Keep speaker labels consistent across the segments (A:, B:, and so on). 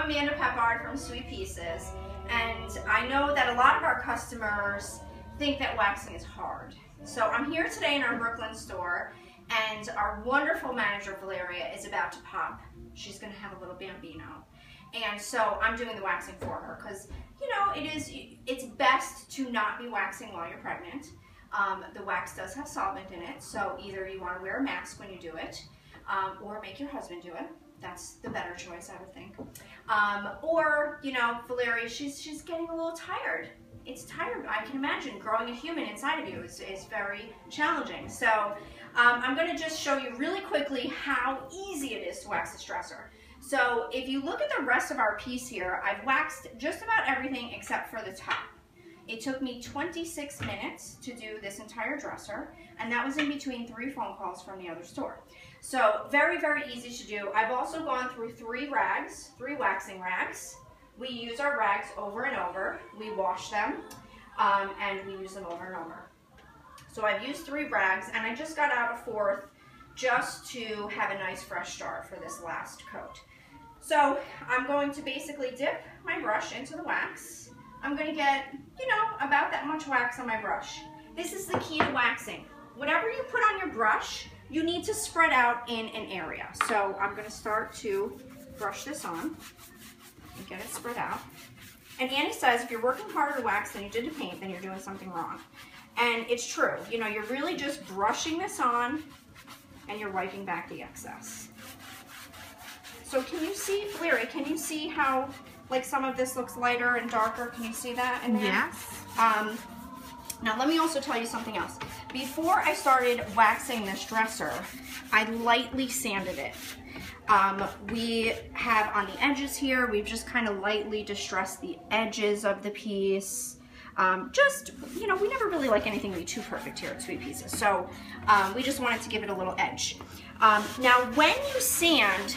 A: I'm Amanda Peppard from Sweet Pieces, and I know that a lot of our customers think that waxing is hard. So I'm here today in our Brooklyn store, and our wonderful manager Valeria is about to pop. She's going to have a little bambino, and so I'm doing the waxing for her because, you know, it's best to not be waxing while you're pregnant. The wax does have solvent in it, so either you want to wear a mask when you do it, or make your husband do it. That's the better choice, I would think. Or, you know, Valeria, she's getting a little tired. It's tired. I can imagine growing a human inside of you is very challenging. So I'm going to just show you really quickly how easy it is to wax this dresser. So if you look at the rest of our piece here, I've waxed just about everything except for the top. It took me 26 minutes to do this entire dresser, and that was in between 3 phone calls from the other store. So very, very easy to do. I've also gone through 3 waxing rags. We use our rags over and over. We wash them, and we use them over and over. So I've used 3 rags, and I just got out a 4th just to have a nice fresh start for this last coat. So I'm going to basically dip my brush into the wax. I'm going to get, you know, about that much wax on my brush. This is the key to waxing. Whatever you put on your brush, you need to spread out in an area. So I'm going to start to brush this on and get it spread out. And Annie says if you're working harder to wax than you did to paint, then you're doing something wrong. And it's true. You know, you're really just brushing this on and you're wiping back the excess. So can you see, Valeria, can you see how like some of this looks lighter and darker? Can you see that in there?
B: Yes.
A: Now let me also tell you something else. Before I started waxing this dresser, I lightly sanded it. We have on the edges here, we've just kind of lightly distressed the edges of the piece. Just, you know, we never really like anything to be too perfect here at Sweet Pieces. So we just wanted to give it a little edge. Now when you sand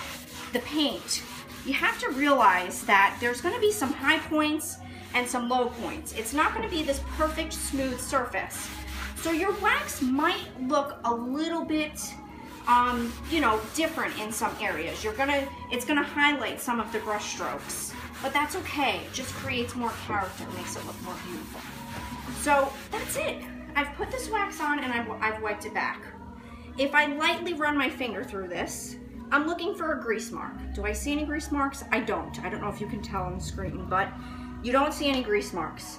A: the paint, you have to realize that there's going to be some high points and some low points. It's not going to be this perfect smooth surface. So your wax might look a little bit, you know, different in some areas. It's gonna highlight some of the brush strokes, but that's okay. It just creates more character, makes it look more beautiful. So that's it. I've put this wax on and I've wiped it back. If I lightly run my finger through this, I'm looking for a grease mark. Do I see any grease marks? I don't. I don't know if you can tell on the screen, but you don't see any grease marks.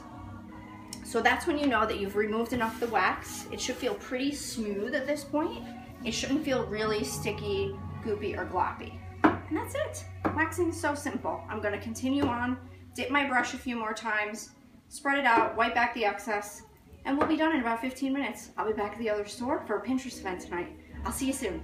A: So that's when you know that you've removed enough of the wax. It should feel pretty smooth at this point. It shouldn't feel really sticky, goopy, or gloppy. And that's it. Waxing is so simple. I'm gonna continue on, dip my brush a few more times, spread it out, wipe back the excess, and we'll be done in about 15 minutes. I'll be back at the other store for a Pinterest event tonight. I'll see you soon.